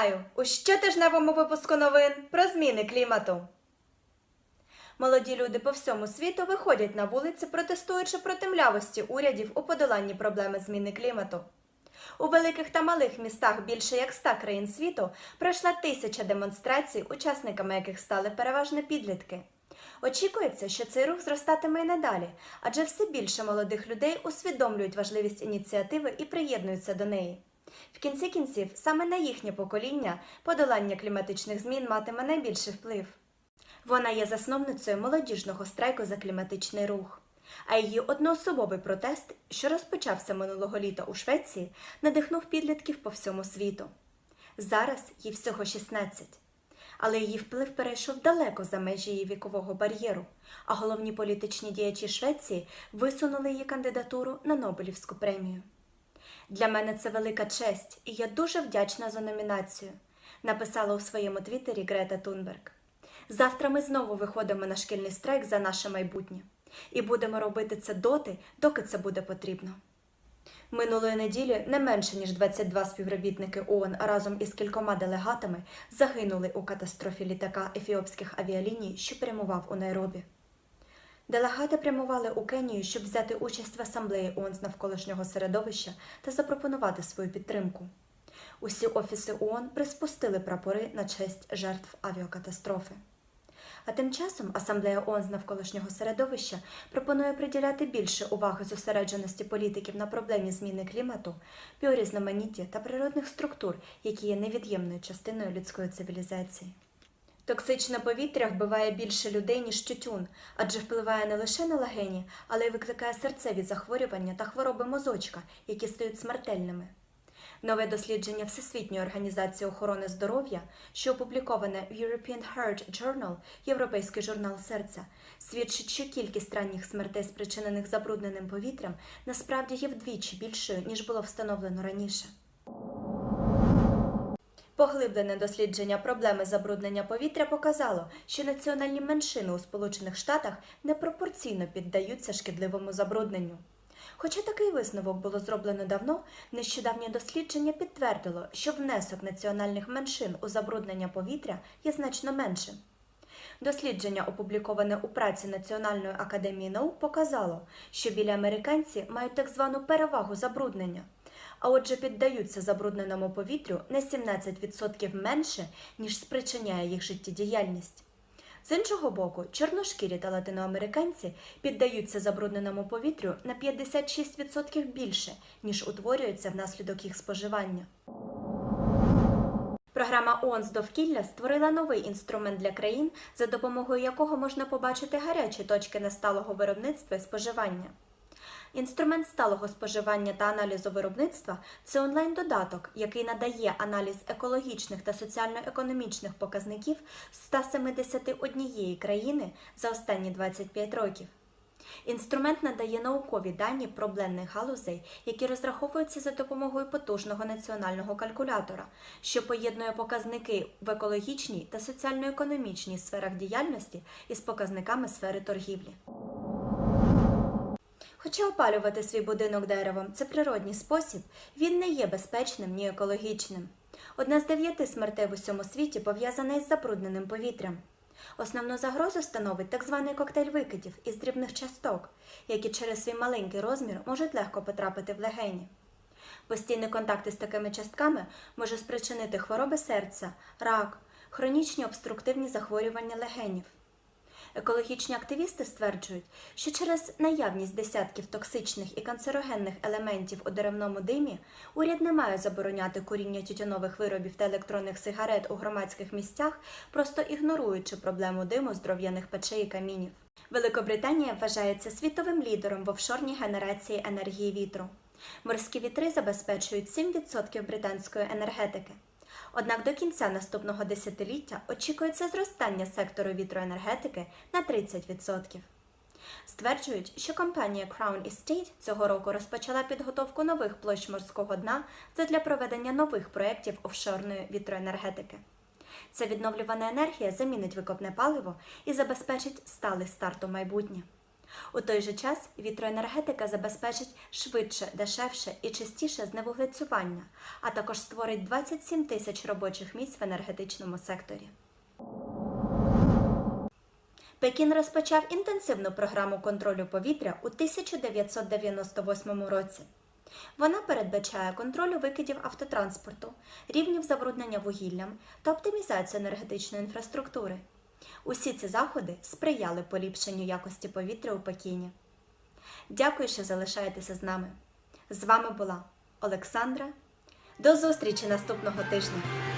Вітаю! У щотижневому випуску новин про зміни клімату. Молоді люди по всьому світу виходять на вулиці, протестуючи проти млявості урядів у подоланні проблеми зміни клімату. У великих та малих містах більше як 100 країн світу пройшла 1000 демонстрацій, учасниками яких стали переважно підлітки. Очікується, що цей рух зростатиме і надалі, адже все більше молодих людей усвідомлюють важливість ініціативи і приєднуються до неї. В кінці кінців, саме на їхнє покоління подолання кліматичних змін матиме найбільший вплив. Вона є засновницею молодіжного страйку за кліматичний рух. А її одноособовий протест, що розпочався минулого літа у Швеції, надихнув підлітків по всьому світу. Зараз їй всього 16. Але її вплив перейшов далеко за межі її вікового бар'єру, а головні політичні діячі Швеції висунули її кандидатуру на Нобелівську премію. «Для мене це велика честь, і я дуже вдячна за номінацію», написала у своєму твіттері Грета Тунберг. «Завтра ми знову виходимо на шкільний страйк за наше майбутнє. І будемо робити це доти, доки це буде потрібно». Минулої неділі не менше, ніж 22 співробітники ООН разом із кількома делегатами загинули у катастрофі літака ефіопських авіаліній, що прямував у Найробі. Делегати прямували у Кенію, щоб взяти участь в асамблеї ООН з навколишнього середовища та запропонувати свою підтримку. Усі офіси ООН приспустили прапори на честь жертв авіакатастрофи. А тим часом Асамблея ООН з навколишнього середовища пропонує приділяти більше уваги зосередженості політиків на проблемі зміни клімату, біорізноманітті та природних структур, які є невід'ємною частиною людської цивілізації. Токсичне повітря вбиває більше людей, ніж тютюн, адже впливає не лише на легені, але й викликає серцеві захворювання та хвороби мозочка, які стають смертельними. Нове дослідження Всесвітньої організації охорони здоров'я, що опубліковане в European Heart Journal, Європейський журнал серця, свідчить, що кількість ранніх смертей, спричинених забрудненим повітрям, насправді є вдвічі більшою, ніж було встановлено раніше. Поглиблене дослідження проблеми забруднення повітря показало, що національні меншини у Сполучених Штатах непропорційно піддаються шкідливому забрудненню. Хоча такий висновок було зроблено давно, нещодавнє дослідження підтвердило, що внесок національних меншин у забруднення повітря є значно меншим. Дослідження, опубліковане у праці Національної академії наук, показало, що білі американці мають так звану перевагу забруднення, а отже піддаються забрудненому повітрю на 17% менше, ніж спричиняє їх життєдіяльність. З іншого боку, чорношкірі та латиноамериканці піддаються забрудненому повітрю на 56% більше, ніж утворюється внаслідок їх споживання. Програма ООН з довкілля створила новий інструмент для країн, за допомогою якого можна побачити гарячі точки несталого виробництва і споживання. Інструмент сталого споживання та аналізу виробництва – це онлайн-додаток, який надає аналіз екологічних та соціально-економічних показників 171 країни за останні 25 років. Інструмент надає наукові дані проблемних галузей, які розраховуються за допомогою потужного національного калькулятора, що поєднує показники в екологічній та соціально-економічній сферах діяльності із показниками сфери торгівлі. Хоча опалювати свій будинок деревом – це природній спосіб, він не є безпечним ні екологічним. Одна з 9 смертей в усьому світі пов'язана із забрудненим повітрям. Основну загрозу становить так званий коктейль викидів із дрібних часток, які через свій маленький розмір можуть легко потрапити в легені. Постійний контакт із такими частками може спричинити хвороби серця, рак, хронічні обструктивні захворювання легенів. Екологічні активісти стверджують, що через наявність десятків токсичних і канцерогенних елементів у деревному димі уряд не має забороняти куріння тютюнових виробів та електронних сигарет у громадських місцях, просто ігноруючи проблему диму з дров'яних печей і камінів. Великобританія вважається світовим лідером в офшорній генерації енергії вітру. Морські вітри забезпечують 7% британської енергетики. Однак до кінця наступного десятиліття очікується зростання сектору вітроенергетики на 30%. Стверджують, що компанія Crown Estate цього року розпочала підготовку нових площ морського дна задля проведення нових проєктів офшорної вітроенергетики. Ця відновлювана енергія замінить викопне паливо і забезпечить сталий старт у майбутнє. У той же час вітроенергетика забезпечить швидше, дешевше і чистіше зневуглецювання, а також створить 27 тисяч робочих місць в енергетичному секторі. Пекін розпочав інтенсивну програму контролю повітря у 1998 році. Вона передбачає контроль викидів автотранспорту, рівнів забруднення вугіллям та оптимізацію енергетичної інфраструктури. Усі ці заходи сприяли поліпшенню якості повітря у Пекіні. Дякую, що залишаєтеся з нами. З вами була Олександра. До зустрічі наступного тижня!